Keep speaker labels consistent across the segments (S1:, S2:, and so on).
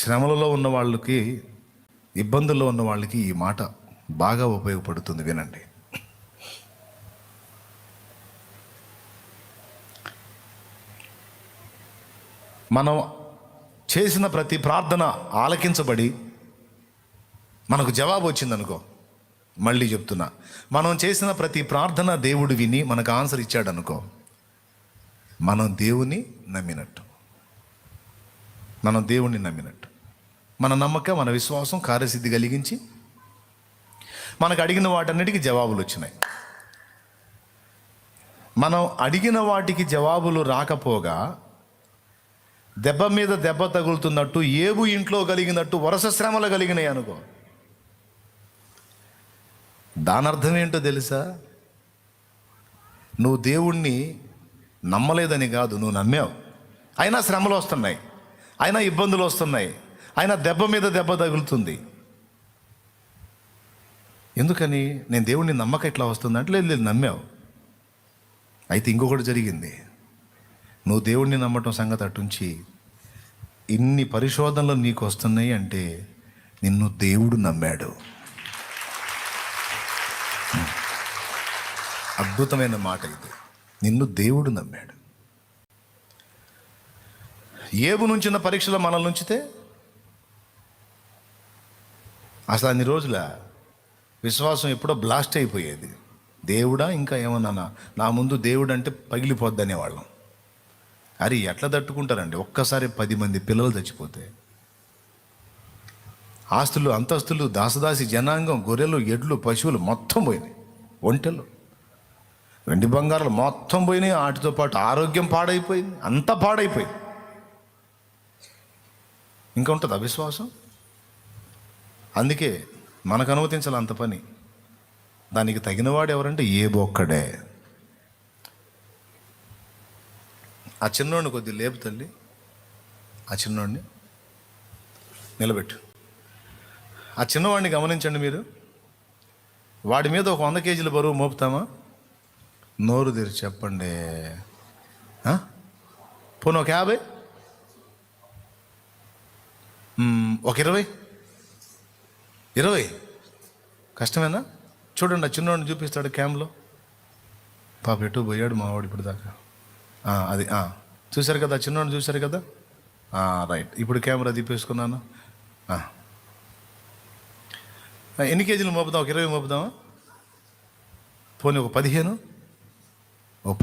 S1: శ్రమలలో ఉన్న వాళ్ళకి, ఇబ్బందుల్లో ఉన్న వాళ్ళకి ఈ మాట బాగా ఉపయోగపడుతుంది. వినండి. మనం చేసిన ప్రతి ప్రార్థన ఆలకించబడి మనకు జవాబు వచ్చిందనుకో, మళ్ళీ చెప్తున్నా, మనం చేసిన ప్రతి ప్రార్థన దేవుడు విని మనకు ఆన్సర్ ఇచ్చాడు అనుకో, మనం దేవుని నమ్మినట్టు. మనం దేవుణ్ణి నమ్మినట్టు. మన నమ్మకం, మన విశ్వాసం కార్యసిద్ధి కలిగించి మనకు అడిగిన వాటన్నిటికీ జవాబులు వచ్చినాయి. మనం అడిగిన వాటికి జవాబులు రాకపోగా దెబ్బ మీద దెబ్బ తగులుతున్నట్టు, ఏబు ఇంట్లో కలిగినట్టు వరుస శ్రమలు కలిగినాయి అనుకో, దాని అర్థం ఏంటో తెలుసా? నువ్వు దేవుణ్ణి నమ్మలేదని కాదు, నువ్వు నమ్మావు. అయినా శ్రమలు వస్తున్నాయి, అయినా ఇబ్బందులు వస్తున్నాయి, అయినా దెబ్బ మీద దెబ్బ తగులుతుంది. ఎందుకని? నేను దేవుణ్ణి నమ్మక ఇట్లా వస్తుంది అంటే, లేదు నమ్మావు. అయితే ఇంకొకటి జరిగింది. నువ్వు దేవుణ్ణి నమ్మటం సంగతి అటుంచి, ఇన్ని పరిశోధనలు నీకు వస్తున్నాయి అంటే నిన్ను దేవుడు నమ్మాడు. అద్భుతమైన మాట ఇది. నిన్ను దేవుడు నమ్మాడు. ఏబు నుంచిన పరీక్షలో మనల్ని ఉంచితే అసలు అన్ని రోజుల విశ్వాసం ఎప్పుడో బ్లాస్ట్ అయిపోయేది. దేవుడా ఇంకా ఏమన్నా నా ముందు దేవుడు అంటే పగిలిపోద్ది అనేవాళ్ళం. అరే ఎట్లా తట్టుకుంటారండి? ఒక్కసారి 10 మంది పిల్లలు చచ్చిపోతే, ఆస్తులు అంతస్తులు, దాసదాసి జనాంగం, గొర్రెలు, ఎడ్లు, పశువులు మొత్తం పోయినాయి. ఒంటెలు, వెండి బంగారాలు మొత్తం పోయినాయి. వాటితో పాటు ఆరోగ్యం పాడైపోయింది, అంతా పాడైపోయింది. ఇంకా ఉంటుంది అవిశ్వాసం. అందుకే మనకు అనుమతించాలి అంత పని. దానికి తగినవాడు ఎవరంటే ఏబు ఒక్కడే. ఆ చిన్నోడిని కొద్దిగా లేపు తల్లి, ఆ చిన్నోడిని నిలబెట్టు. ఆ చిన్నవాడిని గమనించండి మీరు. వాడి మీద ఒక 100 కేజీల బరువు మోపుతామా? నోరు తెరిచి చెప్పండి. పోనీ ఒక 50, ఒక 20 కష్టమేనా? చూడండి, ఆ చిన్నవాడిని చూపిస్తాడు క్యాంప్లో. పాప ఎటు పోయాడు మావాడు ఇప్పుడు దాకా. అది చూశారు కదా, ఆ చిన్నవాడిని చూశారు కదా. రైట్. ఇప్పుడు కెమెరా తిప్పేసుకున్నాను. ఎన్ని కేజీలు మోపుదాం? ఒక 20 మోపుదామా? పోనీ ఒక 15, ఒక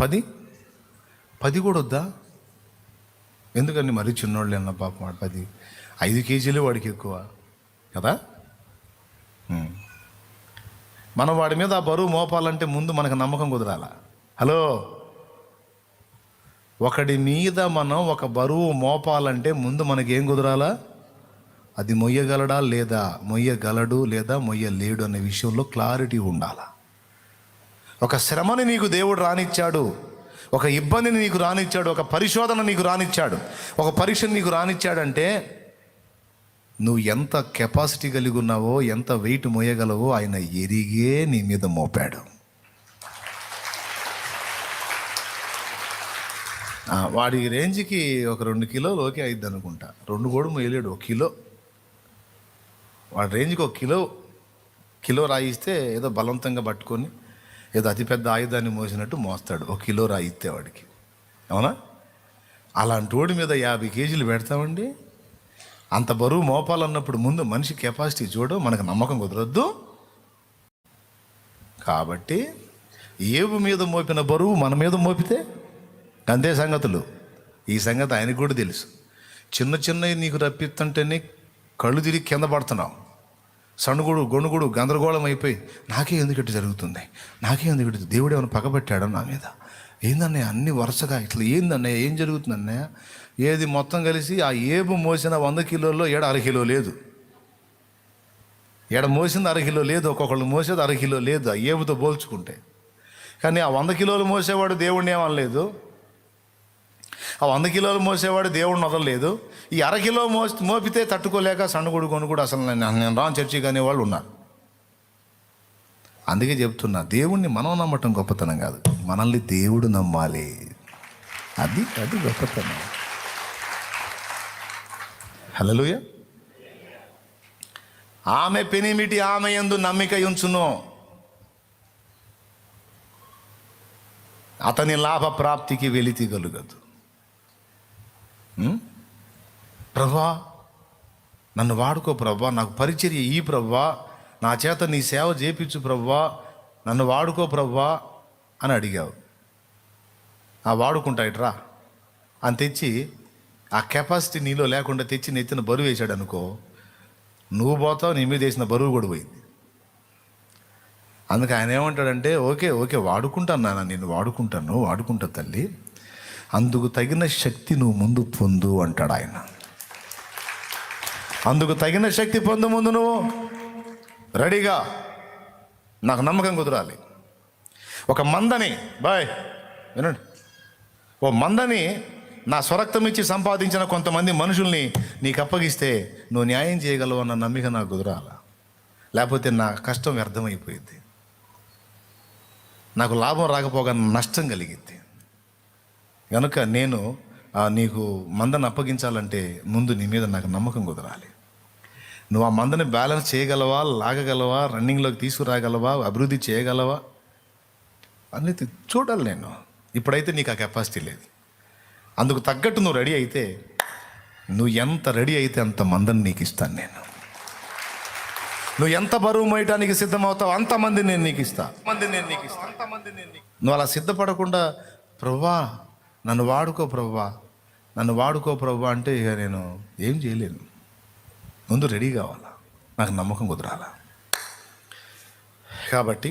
S1: 10 కూడా వద్దా? ఎందుకని మరీ చిన్నోళ్ళు అన్న పాప వాడు 10, 5 కేజీలు వాడికి ఎక్కువ కదా. మనం వాడి మీద ఆ బరువు మోపాలంటే ముందు మనకు నమ్మకం కుదరాలా? హలో, ఒకడి మీద మనం ఒక బరువు మోపాలంటే ముందు మనకేం కుదరాలా? అది మొయ్యగలడా లేదా, మొయ్యగలడు లేదా మొయ్యలేడు అనే విషయంలో క్లారిటీ ఉండాలా. ఒక శ్రమని నీకు దేవుడు రానిచ్చాడు, ఒక ఇబ్బందిని నీకు రానిచ్చాడు, ఒక పరిశోధన నీకు రానిచ్చాడు, ఒక పరీక్ష నీకు రానిచ్చాడంటే నువ్వు ఎంత కెపాసిటీ కలిగి ఉన్నావో, ఎంత వెయిట్ మోయగలవో ఆయన ఎరిగే నీ మీద మోపాడు. వాడి రేంజ్కి ఒక 2 కిలోలు ఓకే అయిద్ది అనుకుంటా. 2 కూడా మోయలేడు, 1 కిలో. వాడి రేంజ్కి 1 కిలో రాయిస్తే ఏదో బలవంతంగా పట్టుకొని ఏదో అతిపెద్ద ఆయుధాన్ని మోసినట్టు మోస్తాడు. 1 కిలో రాయిస్తే వాడికి, అవునా? అలాంటి వాడి మీద 50 కేజీలు పెడతామండి. అంత బరువు మోపాలన్నప్పుడు ముందు మనిషి కెపాసిటీ చూడు, మనకు నమ్మకం కుదరొద్దు. కాబట్టి ఏబు మీద మోపిన బరువు మన మీద మోపితే అంతే సంగతులు. ఈ సంగతి ఆయనకు కూడా తెలుసు. చిన్నవి నీకు రప్పిస్తుంటేనే కళ్ళు తిరిగి కింద పడుతున్నావు. సణుగుడు, గొణుగుడు, గందరగోళం అయిపోయి నాకే ఎందుకట్టు జరుగుతుంది, నాకే ఎందుకట్టు, దేవుడు ఏమైనా పగబట్టాడు నా మీద, ఏందన్నయ్య అన్ని వరుసగా ఇట్లా, ఏందన్నయ్య ఏం జరుగుతుందన్నయ్య? ఏది మొత్తం కలిసి ఆ ఏబు మోసిన 100 కిలోల్లో 1/2 కిలో లేదు. మోసింది 1/2 కిలో లేదు, ఒక్కొక్కళ్ళు మోసేది 1/2 కిలో లేదు ఆ ఏబుతో పోల్చుకుంటే. కానీ ఆ 100 కిలోలు మోసేవాడు దేవుడిని ఏమనలేదు, ఆ 100 కిలోలు మోసేవాడు దేవుడిని వదలలేదు. ఈ 1/2 కిలో మోపితే తట్టుకోలేక సన్నగుడు కొనుగుడు అసలు నేను రాను చర్చికి అనేవాళ్ళు ఉన్నారు. అందుకే చెప్తున్నా, దేవుణ్ణి మనం నమ్మటం గొప్పతనం కాదు, మనల్ని దేవుడు నమ్మాలి. అది గొప్పతనం. హల్లెలూయా. ఆమె పెనిమిటి ఆమె యందు నమ్మిక ఉంచును, అతని లాభ ప్రాప్తికి వెలితి కలుగదు. ప్రభా నన్ను వాడుకో ప్రభా, నాకు పరిచర్య ఈ ప్రభా, నా చేత నీ సేవ చేపించు ప్రభా, నన్ను వాడుకో ప్రభా అని అడిగావు. ఆ వాడుకుంటా ఇట్రా అని తెచ్చి ఆ కెపాసిటీ నీలో లేకుండా తెచ్చి నెత్తిన బరువు వేసాడు అనుకో, నువ్వు పోతావు, నీ మీద వేసిన బరువు కూడా పోయింది. అందుకే ఆయన ఏమంటాడంటే, ఓకే ఓకే వాడుకుంటాను నాన్న, నేను వాడుకుంటా తల్లి, అందుకు తగిన శక్తి నువ్వు ముందు పొందు అంటాడు ఆయన. అందుకు తగిన శక్తి పొందు ముందు నువ్వు రెడీగా, నాకు నమ్మకం కుదరాలి. ఒక మందని వినండి, ఓ మందని నా స్వరక్తం ఇచ్చి సంపాదించిన కొంతమంది మనుషుల్ని నీకు అప్పగిస్తే నువ్వు న్యాయం చేయగలవు అన్న నమ్మిక నాకు కుదరాల, లేకపోతే నా కష్టం వ్యర్థమైపోయింది, నాకు లాభం రాకపోగా నష్టం కలిగింది. కనుక నేను నీకు మందని అప్పగించాలంటే ముందు నీ మీద నాకు నమ్మకం కుదరాలి. నువ్వు ఆ మందని బ్యాలెన్స్ చేయగలవా, లాగగలవా, రన్నింగ్లోకి తీసుకురాగలవా, అభివృద్ధి చేయగలవా అన్నీ చూడాలి నేను. ఇప్పుడైతే నీకు ఆ కెపాసిటీ లేదు. అందుకు తగ్గట్టు నువ్వు రెడీ అయితే, నువ్వు ఎంత రెడీ అయితే అంత మందని నీకు ఇస్తాను నేను. నువ్వు ఎంత బరువు మోయటానికి సిద్ధమవుతావు అంతమంది నేను నీకు ఇస్తా. నువ్వు అలా సిద్ధపడకుండా ప్రభువా నన్ను వాడుకో ప్రభువా అంటే ఇక నేను ఏం చేయలేను. ముందు రెడీ కావాలా, నాకు నమ్మకం కుదరాలా. కాబట్టి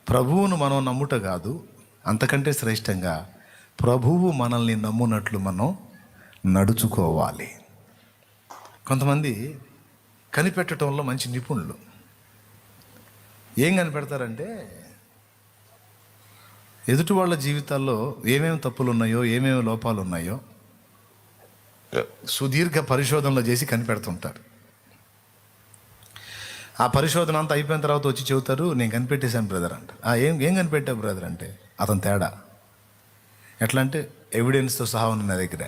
S1: ప్రభువును మనం నమ్ముట కాదు, అంతకంటే శ్రేష్టంగా ప్రభువు మనల్ని నమ్మునట్లు మనం నడుచుకోవాలి. కొంతమంది కనిపెట్టడంలో మంచి నిపుణులు. ఏం కనిపెడతారంటే, ఎదుటి వాళ్ళ జీవితాల్లో ఏమేమి తప్పులు ఉన్నాయో, ఏమేమి లోపాలు ఉన్నాయో సుదీర్ఘ పరిశోధనలు చేసి కనిపెడుతుంటారు. ఆ పరిశోధన అంతా అయిపోయిన తర్వాత వచ్చి చెబుతారు, నేను కనిపెట్టేశాను బ్రదర్ అంట. ఏం కనిపెట్టావు బ్రదర్ అంటే, అతను తేడా ఎట్లా అంటే ఎవిడెన్స్తో సహా ఉన్న నా దగ్గర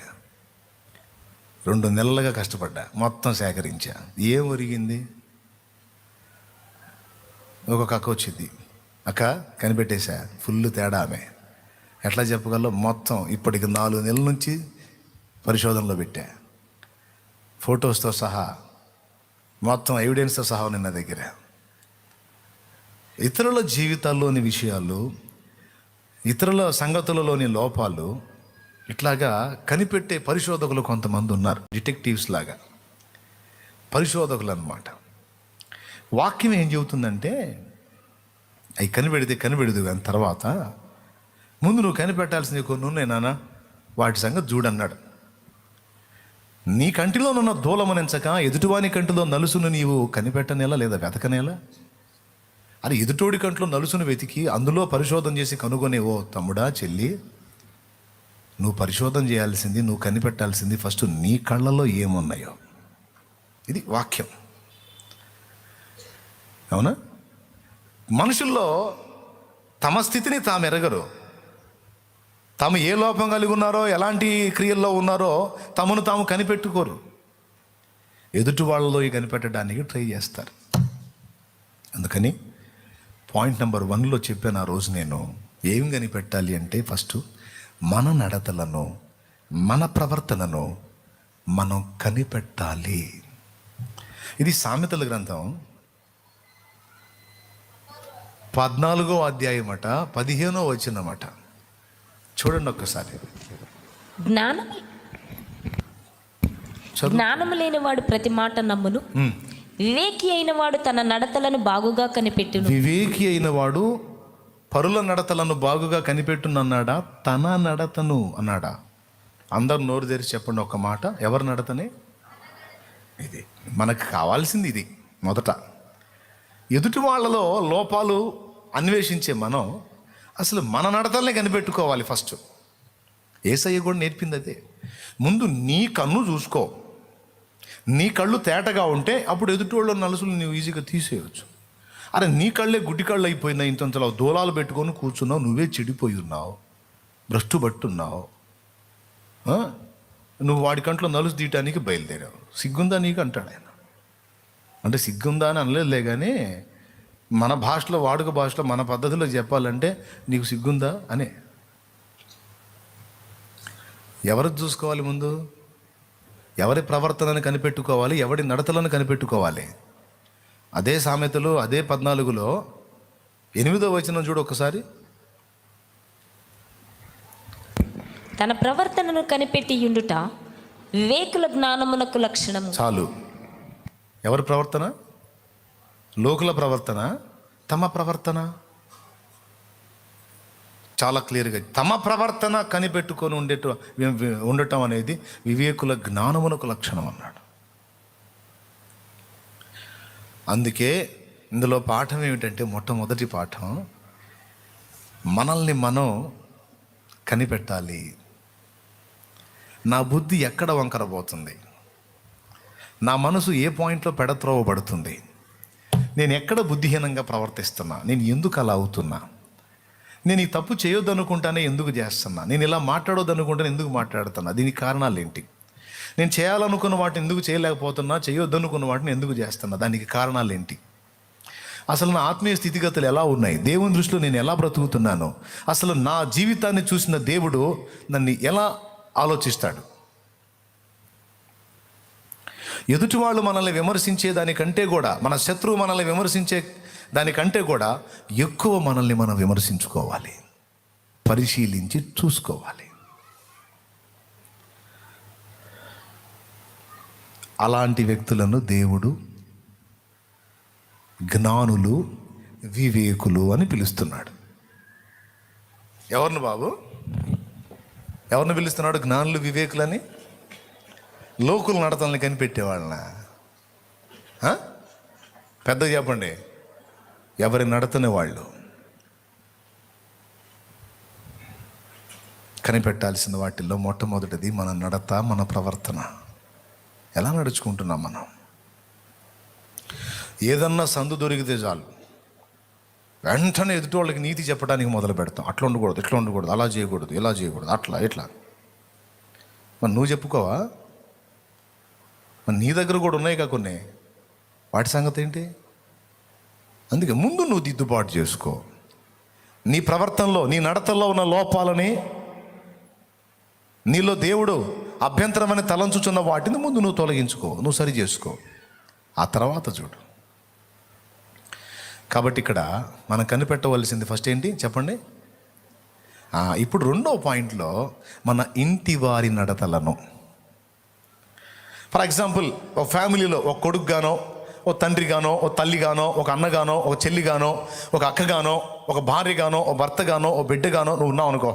S1: 2 నెలలుగా కష్టపడ్డా, మొత్తం సేకరించా. ఏం ఒరిగింది? ఒక అక్క వచ్చింది, అక్క కనిపెట్టేశా, ఫుల్ తేడా ఆమె. ఎట్లా చెప్పగలవు? మొత్తం ఇప్పటికి 4 నెలల నుంచి పరిశోధనలో పెట్టా, ఫొటోస్తో సహా మొత్తం ఎవిడెన్స్తో సహా ఉన్న నా దగ్గర. ఇతరుల జీవితాల్లోని విషయాలు, ఇతరుల సంగతులలోని లోపాలు ఇట్లాగా కనిపెట్టే పరిశోధకులు కొంతమంది ఉన్నారు. డిటెక్టివ్స్ లాగా పరిశోధకులు అన్నమాట. వాక్యం ఏం చెబుతుందంటే, అవి కనిపెడదు కానీ తర్వాత ముందు నువ్వు కనిపెట్టాల్సింది కొన్ని ఉన్నాయి నాన్న, వాటి సంగతి చూడన్నాడు. నీ కంటిలోనున్న దూలమనెంచక ఎదుటివాని కంటిలో నలుసును నీవు కనిపెట్టనేలా లేదా వెతకనేలా? అది ఎదుటోడి కంట్లో నలుసును వెతికి అందులో పరిశోధన చేసి కనుగొనే ఓ తమ్ముడా చెల్లి, నువ్వు పరిశోధన చేయాల్సింది, నువ్వు కనిపెట్టాల్సింది ఫస్ట్ నీ కళ్ళలో ఏమున్నాయో. ఇది వాక్యం, అవునా? మనుషుల్లో తమ స్థితిని తాము ఎరగరు. తాము ఏ లోపం కలిగి ఉన్నారో, ఎలాంటి క్రియల్లో ఉన్నారో తమను తాము కనిపెట్టుకోరు. ఎదుటి వాళ్ళలో కనిపెట్టడానికి ట్రై చేస్తారు. అందుకని పాయింట్ నెంబర్ 1లో చెప్పాను ఆ రోజు నేను, ఏం కనిపెట్టాలి అంటే ఫస్ట్ మన నడతలను, మన ప్రవర్తనను మనం కనిపెట్టాలి. ఇది సామెతల గ్రంథం 14వ అధ్యాయం 15వ వచనమట. చూడండి ఒక్కసారి.
S2: జ్ఞానము లేనివాడు ప్రతి మాట నమ్మును, వివేకి అయిన వాడు తన నడతలను బాగుగా కనిపెట్టును.
S1: వివేకి అయిన వాడు పరుల నడతలను బాగుగా కనిపెట్టునన్నాడా, తన నడతను అన్నాడా? అందరు నోరు తెరిచి చెప్పండి ఒక మాట, ఎవరి నడతనే? ఇది మనకు కావాల్సింది. ఇది మొదట ఎదుటి వాళ్ళలో లోపాలు అన్వేషించే మనం అసలు మన నడతల్ని కనిపెట్టుకోవాలి ఫస్ట్. యేసయ్య కూడా నేర్పింది అదే. ముందు నీ కన్ను చూసుకో, నీ కళ్ళు తేటగా ఉంటే అప్పుడు ఎదుటివాళ్ళ నలుసులు నువ్వు ఈజీగా తీసేయవచ్చు. అరే నీ కళ్ళే గుడ్డి కళ్ళు అయిపోయినా, ఇంతంతలో దూలాలు పెట్టుకొని కూర్చున్నావు, నువ్వే చెడిపోయి ఉన్నావు, భ్రష్టు పట్టున్నావు. నువ్వు వాడి కంట్లో నలుసు తీయటానికి బయలుదేరావు, సిగ్గుందా నీకు అంటాడు ఆయన. అంటే సిగ్గుందా అని అనలేదులే, కానీ మన భాషలో, వాడుక భాషలో, మన పద్ధతిలో చెప్పాలంటే నీకు సిగ్గుందా అని. ఎవరు చూసుకోవాలి ముందు? ఎవరి ప్రవర్తనను కనిపెట్టుకోవాలి, ఎవరి నడతలను కనిపెట్టుకోవాలి. అదే సామెతలు, అదే 14లో 8వ వచనం చూడు ఒకసారి.
S2: తన ప్రవర్తనను కనిపెట్టి యుండుట వివేకుల జ్ఞానమునకు లక్షణము.
S1: చాలు. ఎవరి ప్రవర్తన? లోకుల ప్రవర్తన, తమ ప్రవర్తన. చాలా క్లియర్గా తమ ప్రవర్తన కనిపెట్టుకొని ఉండటం అనేది వివేకుల జ్ఞానమునకు లక్షణం అన్నాడు. అందుకే ఇందులో పాఠం ఏమిటంటే, మొట్టమొదటి పాఠం, మనల్ని మనం కనిపెట్టాలి. నా బుద్ధి ఎక్కడ వంకరబోతుంది, నా మనసు ఏ పాయింట్లో పెడత్రోవబడుతుంది, నేను ఎక్కడ బుద్ధిహీనంగా ప్రవర్తిస్తున్నా, నేను ఎందుకు అలా అవుతున్నా, నేను ఈ తప్పు చేయొద్దు అనుకుంటానే ఎందుకు చేస్తున్నా, నేను ఇలా మాట్లాడొద్దు అనుకుంటానే ఎందుకు మాట్లాడుతున్నా, దీనికి కారణాలు ఏంటి, నేను చేయాలనుకున్న వాటిని ఎందుకు చేయలేకపోతున్నా, చేయొద్దు అనుకున్న వాటిని ఎందుకు చేస్తున్నా, దానికి కారణాలు ఏంటి, అసలు నా ఆత్మీయ స్థితిగతులు ఎలా ఉన్నాయి, దేవుని దృష్టిలో నేను ఎలా బ్రతుకుతున్నాను, అసలు నా జీవితాన్ని చూసిన దేవుడు నన్ను ఎలా ఆలోచిస్తాడు. ఎదుటి వాళ్ళు మనల్ని విమర్శించే దానికంటే కూడా, మన శత్రువు మనల్ని విమర్శించే దానికంటే కూడా ఎక్కువ మనల్ని మనం విమర్శించుకోవాలి, పరిశీలించి చూసుకోవాలి. అలాంటి వ్యక్తులను దేవుడు జ్ఞానులు, వివేకులు అని పిలుస్తున్నాడు. ఎవరిని బాబు? ఎవరిని పిలుస్తున్నాడు జ్ఞానులు, వివేకులని? లోకుల నడతల్ని కనిపెట్టేవాళ్ళన? పెద్దగా చెప్పండి. ఎవరి నడతనే వాళ్ళు కనిపెట్టాల్సిన వాటిల్లో మొట్టమొదటిది మన నడత, మన ప్రవర్తన. ఎలా నడుచుకుంటున్నాం మనం? ఏదన్నా సందు దొరికితే చాలు వెంటనే ఎదుటి వాళ్ళకి నీతి చెప్పడానికి మొదలు పెడతాం. అట్లా ఉండకూడదు, ఇట్లా ఉండకూడదు, అలా చేయకూడదు, ఇలా చేయకూడదు, అట్లా ఇట్లా. మరి నువ్వు చెప్పుకోవా? మరి నీ దగ్గర కూడా ఉన్నాయి కొన్ని, వాటి సంగతి ఏంటి? అందుకే ముందు నువ్వు దిద్దుబాటు చేసుకో. నీ ప్రవర్తనలో, నీ నడతల్లో ఉన్న లోపాలని, నీలో దేవుడు అభ్యంతరమని తలంచుచున్న వాటిని ముందు నువ్వు తొలగించుకో, నువ్వు సరి చేసుకో, ఆ తర్వాత చూడు. కాబట్టి ఇక్కడ మనం కనిపెట్టవలసింది ఫస్ట్ ఏంటి చెప్పండి? ఇప్పుడు 2వ పాయింట్లో మన ఇంటి వారి నడతలను. ఫర్ ఎగ్జాంపుల్, ఒక ఫ్యామిలీలో ఒక కొడుకుగానో, ఒక తండ్రిగానో, ఒక తల్లిగానో, ఒక అన్నగానో, ఒక చెల్లిగానో, ఒక అక్కగానో, ఒక భార్యగానో, ఒక భర్తగానో, ఒక బిడ్డగానో నువ్వు ఉన్నావు అనుకో.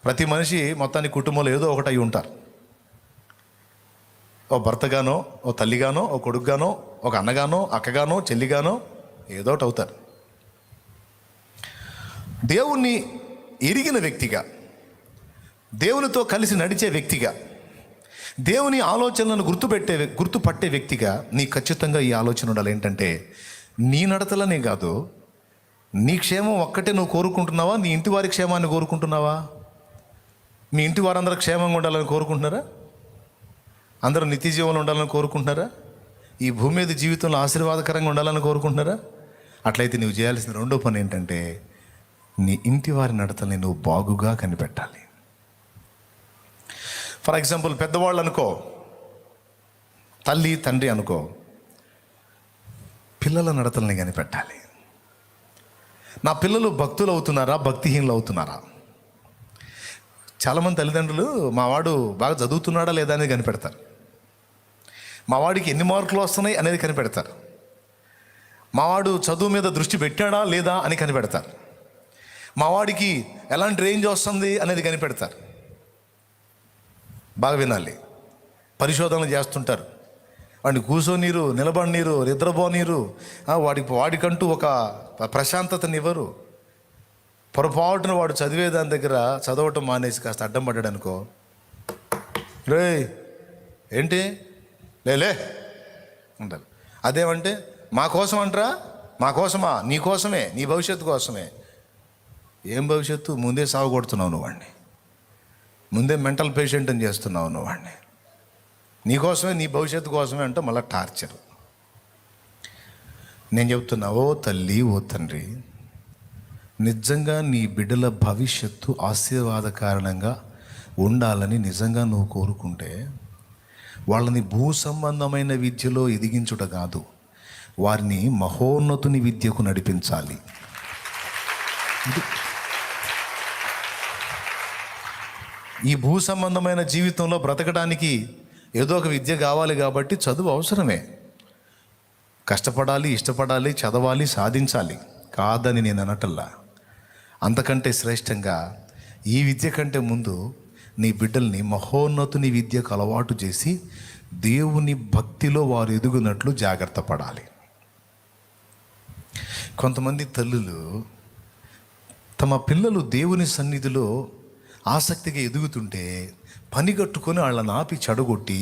S1: ప్రతి మనిషి మొత్తానికి కుటుంబంలో ఏదో ఒకటి అయి ఉంటారు. ఓ భర్తగానో, ఓ తల్లిగానో, ఓ కొడుకుగానో, ఒక అన్నగానో, అక్కగానో, చెల్లిగానో ఏదో ఒకటి అవుతారు. దేవుణ్ణి ఎరిగిన వ్యక్తిగా, దేవునితో కలిసి నడిచే వ్యక్తిగా, దేవుని ఆలోచనలను గుర్తుపట్టే వ్యక్తిగా నీ ఖచ్చితంగా ఈ ఆలోచన ఉండాలి. ఏంటంటే, నీ నడతలనే కాదు, నీ క్షేమం ఒక్కటే నువ్వు కోరుకుంటున్నావా, నీ ఇంటి వారి క్షేమాన్ని కోరుకుంటున్నావా? మీ ఇంటి వారందరూ క్షేమంగా ఉండాలని కోరుకుంటున్నారా? అందరూ నిత్య జీవంలో ఉండాలని కోరుకుంటున్నారా? ఈ భూమి మీద జీవితంలో ఆశీర్వాదకరంగా ఉండాలని కోరుకుంటున్నారా? అట్లయితే నువ్వు చేయాల్సిన 2వ పని ఏంటంటే, నీ ఇంటి వారి నడతల్ని నువ్వు బాగుగా కనిపెట్టాలి. ఫర్ ఎగ్జాంపుల్, పెద్దవాళ్ళు అనుకో, తల్లి తండ్రి అనుకో, పిల్లల నడతల్ని కనిపెట్టాలి. నా పిల్లలు భక్తులు అవుతున్నారా, భక్తిహీనులు అవుతున్నారా? చాలామంది తల్లిదండ్రులు మా వాడు బాగా చదువుతున్నాడా లేదా అనేది కనిపెడతారు, మా వాడికి ఎన్ని మార్కులు వస్తున్నాయి అనేది కనిపెడతారు, మా వాడు చదువు మీద దృష్టి పెట్టాడా లేదా అని కనిపెడతారు, మా వాడికి ఎలాంటి రేంజ్ వస్తుంది అనేది కనిపెడతారు. బాగా వినాలి, పరిశోధనలు చేస్తుంటారు. వాడిని కూర్చోనీరు, నిలబడినీరు, నిద్రపోనీరు, వాడికంటూ ఒక ప్రశాంతతనివ్వరు. పొరపాటున వాడు చదివేదాని దగ్గర చదవటం మానేసి కాస్త అడ్డం పడ్డాడు అనుకో, రే ఏంటి లేలే ఉండాలి. అదేమంటే మా కోసం అంటారా, మా కోసమా? నీ కోసమే, నీ భవిష్యత్తు కోసమే. ఏం భవిష్యత్తు? ముందే సాగు కొడుతున్నావు నువ్వు వాడిని, ముందే మెంటల్ పేషెంట్ అని చేస్తున్నావు నువ్వు వాడిని. నీకోసమే, నీ భవిష్యత్తు కోసమే అంటే మళ్ళీ టార్చర్. నేను చెప్తున్నా, ఓ తల్లి, ఓ తండ్రి, నిజంగా నీ బిడ్డల భవిష్యత్తు ఆశీర్వాదకారణంగా ఉండాలని నిజంగా నువ్వు కోరుకుంటే వాళ్ళని భూ సంబంధమైన విద్యలో ఎదిగించుట కాదు, వారిని మహోన్నతుని విద్యకు నడిపించాలి. ఈ భూ సంబంధమైన జీవితంలో బ్రతకడానికి ఏదో ఒక విద్య కావాలి కాబట్టి చదువు అవసరమే. కష్టపడాలి, ఇష్టపడాలి, చదవాలి, సాధించాలి, కాదని నేను అనటల్లా. అంతకంటే శ్రేష్టంగా ఈ విద్య కంటే ముందు నీ బిడ్డల్ని మహోన్నతుని విద్యకు అలవాటు చేసి దేవుని భక్తిలో వారు ఎదుగునట్లు జాగ్రత్త పడాలి. కొంతమంది తల్లులు తమ పిల్లలు దేవుని సన్నిధిలో ఆసక్తిగా ఎదుగుతుంటే పని కట్టుకొని వాళ్ళని ఆపి చెడగొట్టి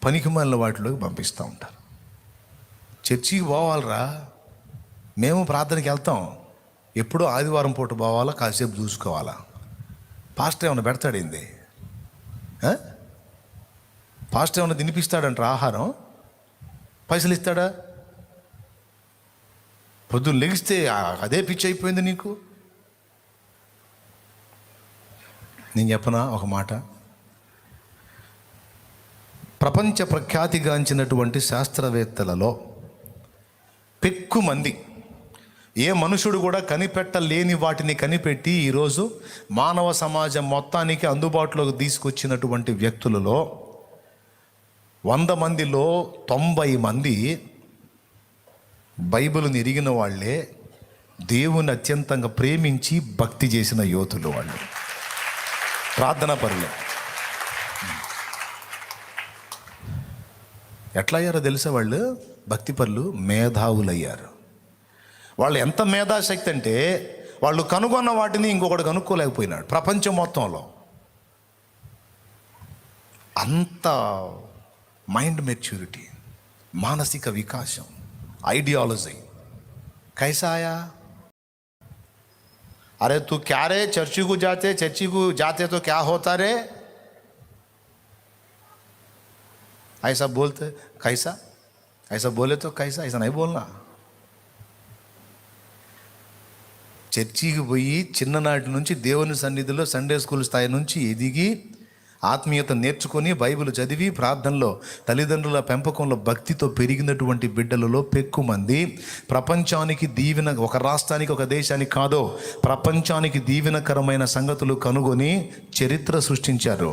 S1: పనికి మాలిన వాటిలోకి పంపిస్తూ ఉంటారు. చర్చికి పోవాలరా, మేము ప్రార్థనకి వెళ్తాం, ఎప్పుడో ఆదివారం పూట పోవాలా, కాసేపు చూసుకోవాలా, పాస్టర్ ఏమైనా పెడతాడేంది, పాస్టర్ ఏమైనా తినిపిస్తాడంట ఆహారం, పైసలు ఇస్తాడా? పొద్దున్న లెగిస్తే అదే పిచ్చి అయిపోయింది నీకు. నేను చెప్పనా ఒక మాట, ప్రపంచ ప్రఖ్యాతిగాంచినటువంటి శాస్త్రవేత్తలలో పెక్కుమంది, ఏ మనుషుడు కూడా కనిపెట్టలేని వాటిని కనిపెట్టి ఈరోజు మానవ సమాజం మొత్తానికి అందుబాటులోకి తీసుకొచ్చినటువంటి వ్యక్తులలో 100 మందిలో 90 మంది బైబిల్ని ఎరిగిన వాళ్ళే, దేవుని అత్యంతంగా ప్రేమించి భక్తి చేసిన యోధులు, వాళ్ళు ప్రార్థనా పరులు. ఎట్లా అయ్యారో తెలుసా? వాళ్ళు భక్తి పరులు, మేధావులయ్యారు. వాళ్ళు ఎంత మేధాశక్తి అంటే వాళ్ళు కనుగొన్న వాటిని ఇంకొకటి కనుక్కోలేకపోయినాడు ప్రపంచం మొత్తంలో. అంత మైండ్ మెచ్యూరిటీ, మానసిక వికాసం, आइडियोलॉजी कैसा आया? अरे तू क्या रे, चर्ची को जाते तो क्या होता रे, ऐसा बोलते, कैसा ऐसा बोले तो कैसा, ऐसा नहीं बोलना. చర్చికి పోయి చిన్ననాటి నుంచి దేవుని సన్నిధిలో సండే స్కూల్ స్థాయి నుంచి ఎదిగి ఆత్మీయత నేర్చుకొని బైబిల్ చదివి ప్రార్థనలో తల్లిదండ్రుల పెంపకంలో భక్తితో పెరిగినటువంటి బిడ్డలలో పెక్కుమంది ప్రపంచానికి దీవెన, ఒక రాష్ట్రానికి ఒక దేశానికి కాదో ప్రపంచానికి దీవెనకరమైన సంగతులు కనుగొని చరిత్ర సృష్టించారు.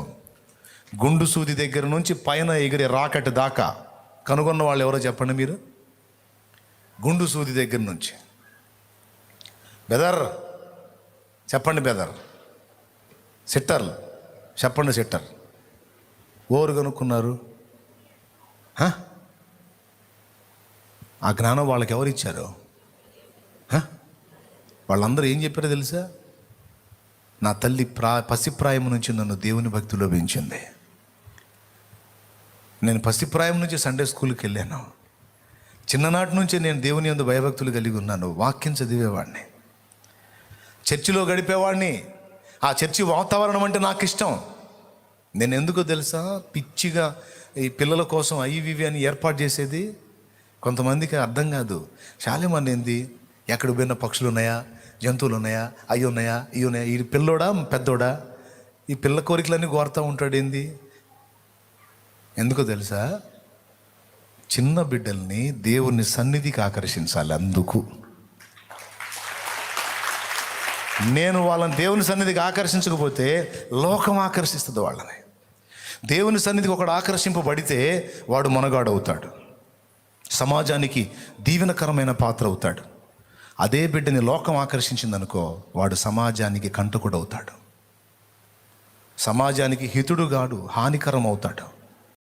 S1: గుండు సూది దగ్గర నుంచి పైన ఎగిరే రాకెట్ దాకా కనుగొన్న వాళ్ళు ఎవరో చెప్పండి మీరు? గుండు సూది దగ్గర నుంచి. బెదర్ చెప్పండి, బెదర్. సిట్టర్లు చెప్పండి, సిట్టర్. ఓరు కనుక్కున్నారు? ఆ జ్ఞానం వాళ్ళకి ఎవరు ఇచ్చారు? వాళ్ళందరూ ఏం చెప్పారో తెలుసా? నా తల్లి పసిప్రాయం నుంచి నన్ను దేవుని భక్తిలో పెంచింది. నేను పసిప్రాయం నుంచి సండే స్కూల్కి వెళ్ళాను. చిన్ననాటి నుంచి నేను దేవుని యందు భయభక్తులు కలిగి ఉన్నాను. వాక్యం చదివేవాడిని, చర్చిలో గడిపేవాడిని. ఆ చర్చి వాతావరణం అంటే నాకు ఇష్టం. నేను ఎందుకో తెలుసా పిచ్చిగా ఈ పిల్లల కోసం అవి అని ఏర్పాటు చేసేది? కొంతమందికి అర్థం కాదు. చాలామంది ఏంది, ఎక్కడ పోయిన పక్షులు ఉన్నాయా, జంతువులు ఉన్నాయా, అవి ఉన్నాయా, ఇవి ఉన్నాయా, ఈ పిల్లోడా పెద్దోడా, ఈ పిల్ల కోరికలన్నీ కోరుతూ ఉంటాడు. ఏంది? ఎందుకో తెలుసా? చిన్న బిడ్డల్ని దేవుని సన్నిధికి ఆకర్షించాలి. అందుకు నేను వాళ్ళని దేవుని సన్నిధికి ఆకర్షించకపోతే లోకం ఆకర్షిస్తుంది వాళ్ళని. దేవుని సన్నిధికి ఒకడు ఆకర్షింపబడితే వాడు మనగాడవుతాడు, సమాజానికి దీవెనకరమైన పాత్ర అవుతాడు. అదే బిడ్డని లోకం ఆకర్షించిందనుకో, వాడు సమాజానికి కంటకుడు అవుతాడు, సమాజానికి హితుడుగాడు, హానికరం అవుతాడు.